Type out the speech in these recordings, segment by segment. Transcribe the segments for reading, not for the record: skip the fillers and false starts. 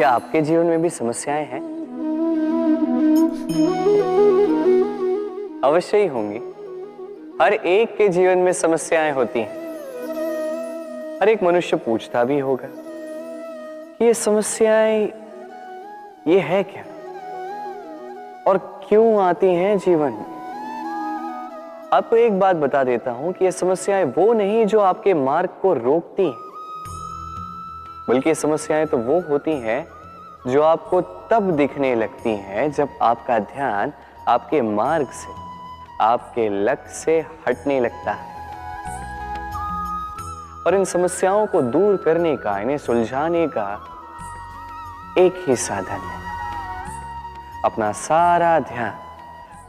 क्या आपके जीवन में भी समस्याएं हैं? अवश्य ही होंगी। हर एक के जीवन में समस्याएं होती हैं। हर एक मनुष्य पूछता भी होगा कि ये समस्याएं ये है क्या और क्यों आती हैं जीवन में। आपको एक बात बता देता हूं कि ये समस्याएं वो नहीं जो आपके मार्ग को रोकती हैं, बल्कि ये समस्याएं तो वो होती हैं जो आपको तब दिखने लगती हैं जब आपका ध्यान आपके मार्ग से, आपके लक्ष्य से हटने लगता है। और इन समस्याओं को दूर करने का, इन्हें सुलझाने का एक ही साधन है, अपना सारा ध्यान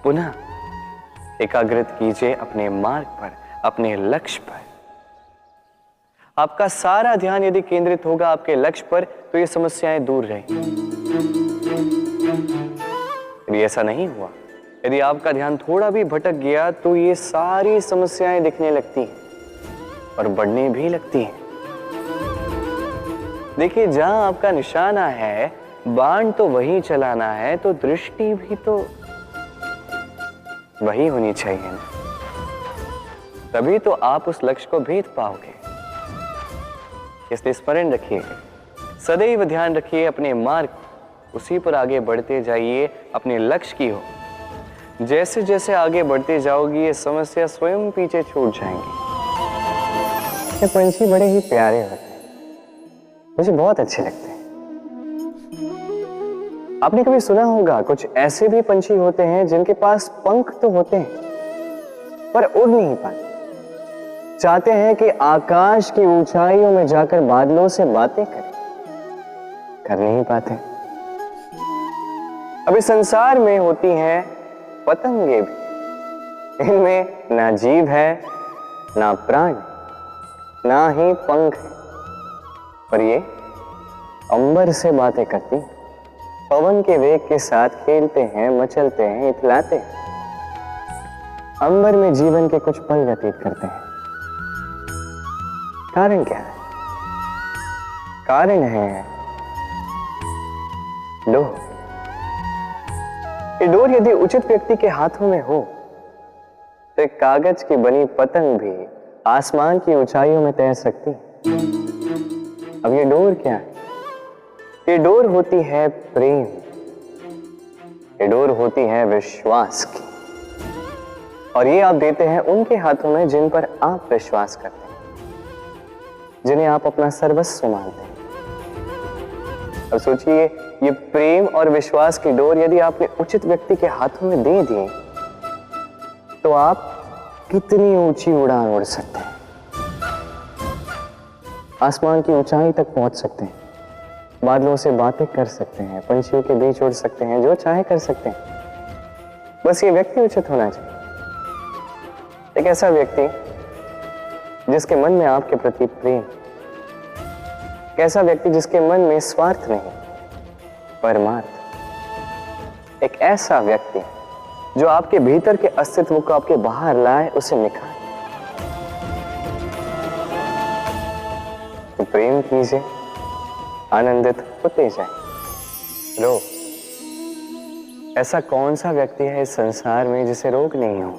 पुनः एकाग्रित कीजिए अपने मार्ग पर, अपने लक्ष्य पर। आपका सारा ध्यान यदि केंद्रित होगा आपके लक्ष्य पर तो ये समस्याएं दूर रहेंगी। यदि ऐसा नहीं हुआ, यदि आपका ध्यान थोड़ा भी भटक गया तो ये सारी समस्याएं दिखने लगती हैं और बढ़ने भी लगती हैं। देखिए, जहां आपका निशाना है, बाण तो वही चलाना है, तो दृष्टि भी तो वही होनी चाहिए ना। तभी तो आप उस लक्ष्य को भेद पाओगे। इसलिए स्मरण रखिए, सदैव ध्यान रखिए अपने मार्ग, उसी पर आगे बढ़ते जाइए अपने लक्ष्य की ओर। जैसे जैसे आगे बढ़ते जाओगी ये समस्या स्वयं पीछे छूट जाएंगी। ये पंछी बड़े ही प्यारे होते हैं, मुझे बहुत अच्छे लगते हैं। आपने कभी सुना होगा कुछ ऐसे भी पंछी होते हैं जिनके पास पंख तो होते हैं पर उड़ नहीं पाते। चाहते हैं कि आकाश की ऊंचाइयों में जाकर बादलों से बातें करें, कर नहीं पाते। अभी संसार में होती हैं पतंगे भी, इनमें ना जीभ है, ना प्राण, ना ही पंख है, पर ये अंबर से बातें करती हैं, पवन के वेग के साथ खेलते हैं, मचलते हैं, इतलाते हैं। अंबर में जीवन के कुछ पल व्यतीत करते हैं। कारण क्या है? कारण है डोर। ये डोर यदि उचित व्यक्ति के हाथों में हो तो एक कागज की बनी पतंग भी आसमान की ऊंचाइयों में तैर सकती है। अब ये डोर क्या है? ये डोर होती है प्रेम, ये डोर होती है विश्वास की, और ये आप देते हैं उनके हाथों में जिन पर आप विश्वास करते हैं, जिन्हें आप अपना सर्वस्व मानते हैं। अब सोचिए, ये प्रेम और विश्वास की डोर यदि आपने उचित व्यक्ति के हाथों में दे दी तो आप कितनी ऊंची उड़ान उड़ सकते हैं, आसमान की ऊंचाई तक पहुंच सकते हैं, बादलों से बातें कर सकते हैं, पंछियों के बीच उड़ सकते हैं, जो चाहे कर सकते हैं। बस ये व्यक्ति उचित होना चाहिए। एक ऐसा व्यक्ति जिसके मन में आपके प्रति प्रेम, एक ऐसा व्यक्ति जिसके मन में स्वार्थ नहीं, परमार्थ। एक ऐसा व्यक्ति जो आपके भीतर के अस्तित्व को आपके बाहर लाए, उसे निखारे। तो प्रेम कीजिए, आनंदित होते जाए। रो, ऐसा कौन सा व्यक्ति है इस संसार में जिसे रोग नहीं हो?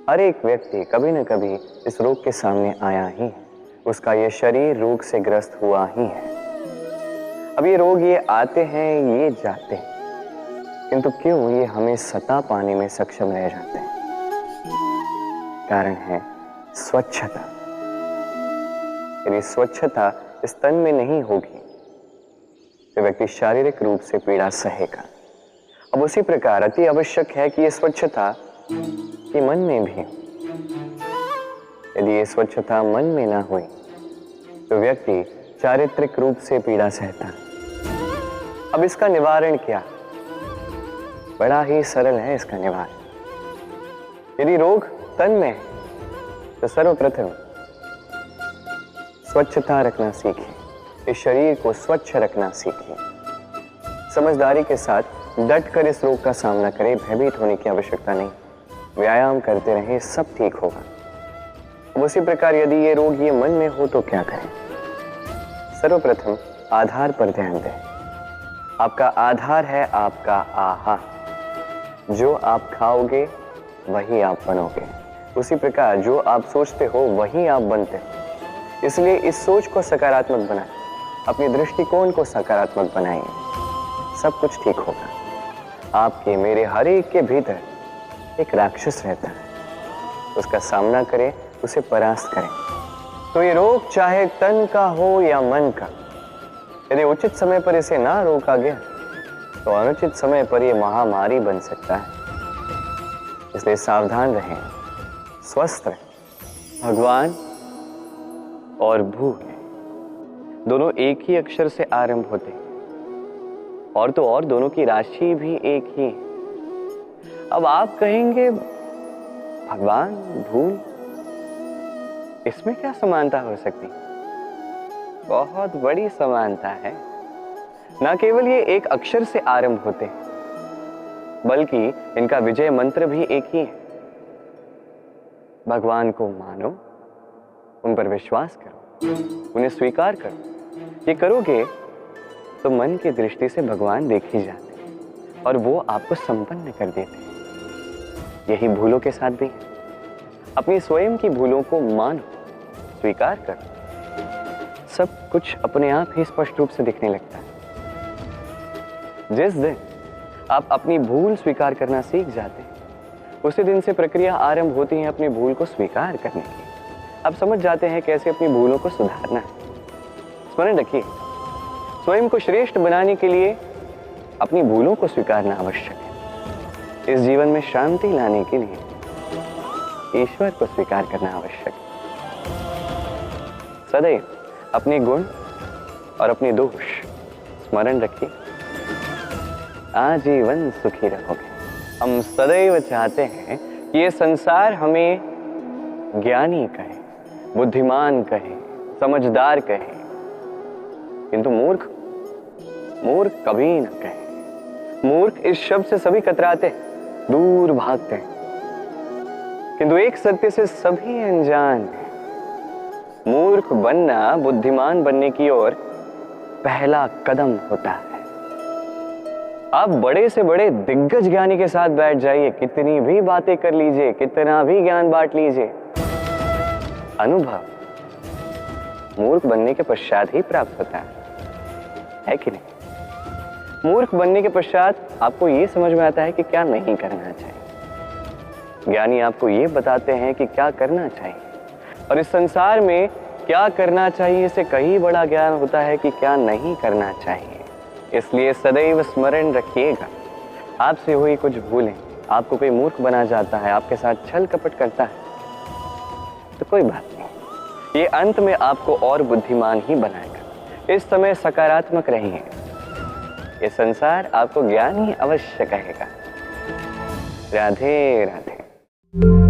हर एक व्यक्ति कभी न कभी इस रोग के सामने आया ही है, उसका ये शरीर रोग से ग्रस्त हुआ ही है। अब ये रोग ये आते हैं, ये जाते हैं, किंतु क्यों ये हमें सता पाने में सक्षम रह जाते हैं? कारण है स्वच्छता। यदि स्वच्छता इस तन में नहीं होगी तो व्यक्ति शारीरिक रूप से पीड़ा सहेगा। अब उसी प्रकार अति आवश्यक है कि ये स्वच्छता ये मन में भी हो। यदि ये स्वच्छता मन में ना हुई तो व्यक्ति चारित्रिक रूप से पीड़ा सहता है। अब इसका निवारण क्या? बड़ा ही सरल है इसका निवारण। यदि रोग तन में है तो सर्वप्रथम स्वच्छता रखना सीखिए, इस शरीर को स्वच्छ रखना सीखिए। समझदारी के साथ डटकर इस रोग का सामना करें, भयभीत होने की आवश्यकता नहीं। व्यायाम करते रहें, सब ठीक होगा। उसी प्रकार यदि ये रोग ये मन में हो तो क्या करें? सर्वप्रथम आधार पर ध्यान दें। आपका आधार है आपका आहार। जो आप खाओगे वही आप बनोगे। उसी प्रकार जो आप सोचते हो वही आप बनते हो। इसलिए इस सोच को सकारात्मक बनाएं, अपने दृष्टिकोण को सकारात्मक बनाइए। सब कुछ ठीक होगा। आपके मेरे हर एक के भीतर एक राक्षस रहता है, उसका सामना करें, उसे परास्त करें। तो ये रोग चाहे तन का हो या मन का, यदि उचित समय पर इसे ना रोका गया तो अनुचित समय पर यह महामारी बन सकता है। इसलिए सावधान रहें, स्वस्थ रहें। भगवान और भूल दोनों एक ही अक्षर से आरंभ होते हैं, और तो और दोनों की राशि भी एक ही है। अब आप कहेंगे भगवान भूल, इसमें क्या समानता हो सकती? बहुत बड़ी समानता है। न केवल ये एक अक्षर से आरंभ होते हैं, बल्कि इनका विजय मंत्र भी एक ही है। भगवान को मानो, उन पर विश्वास करो, उन्हें स्वीकार करो। ये करोगे तो मन की दृष्टि से भगवान देख ही जाते हैं और वो आपको संपन्न कर देते हैं। यही भूलों के साथ भी है। अपनी स्वयं की भूलों को मानो, स्वीकार करो, सब कुछ अपने आप ही स्पष्ट रूप से दिखने लगता है। जिस दिन आप अपनी भूल स्वीकार करना सीख जाते हैं, उसी दिन से प्रक्रिया आरंभ होती है अपनी भूल को स्वीकार करने की। आप समझ जाते हैं कैसे अपनी भूलों को सुधारना है। स्मरण रखिए, स्वयं को श्रेष्ठ बनाने के लिए अपनी भूलों को स्वीकारना आवश्यक है। इस जीवन में शांति लाने के लिए ईश्वर को स्वीकार करना आवश्यक है। सदैव अपने गुण और अपने दोष स्मरण रखिए, आजीवन सुखी रहोगे। हम सदैव चाहते हैं कि ये संसार हमें ज्ञानी कहे, बुद्धिमान कहे, समझदार कहे, किंतु मूर्ख कभी न कहे। मूर्ख इस शब्द से सभी कतराते हैं, दूर भागते हैं, किंतु एक सत्य से सभी अनजान हैं। मूर्ख बनना बुद्धिमान बनने की ओर पहला कदम होता है। आप बड़े से बड़े दिग्गज ज्ञानी के साथ बैठ जाइए, कितनी भी बातें कर लीजिए, कितना भी ज्ञान बांट लीजिए, अनुभव मूर्ख बनने के पश्चात ही प्राप्त होता है कि नहीं? मूर्ख बनने के पश्चात आपको यह समझ में आता है कि क्या नहीं करना चाहिए। ज्ञानी आपको यह बताते हैं कि क्या करना चाहिए, और इस संसार में क्या करना चाहिए से कहीं बड़ा ज्ञान होता है कि क्या नहीं करना चाहिए। इसलिए सदैव स्मरण रखिएगा, आपसे हुई कुछ भूलें, आपको कोई मूर्ख बना जाता है, आपके साथ छल कपट करता है, तो कोई बात नहीं, ये अंत में आपको और बुद्धिमान ही बनाएगा। इस समय सकारात्मक रहिए, ये संसार आपको ज्ञान ही अवश्य कहेगा। राधे राधे।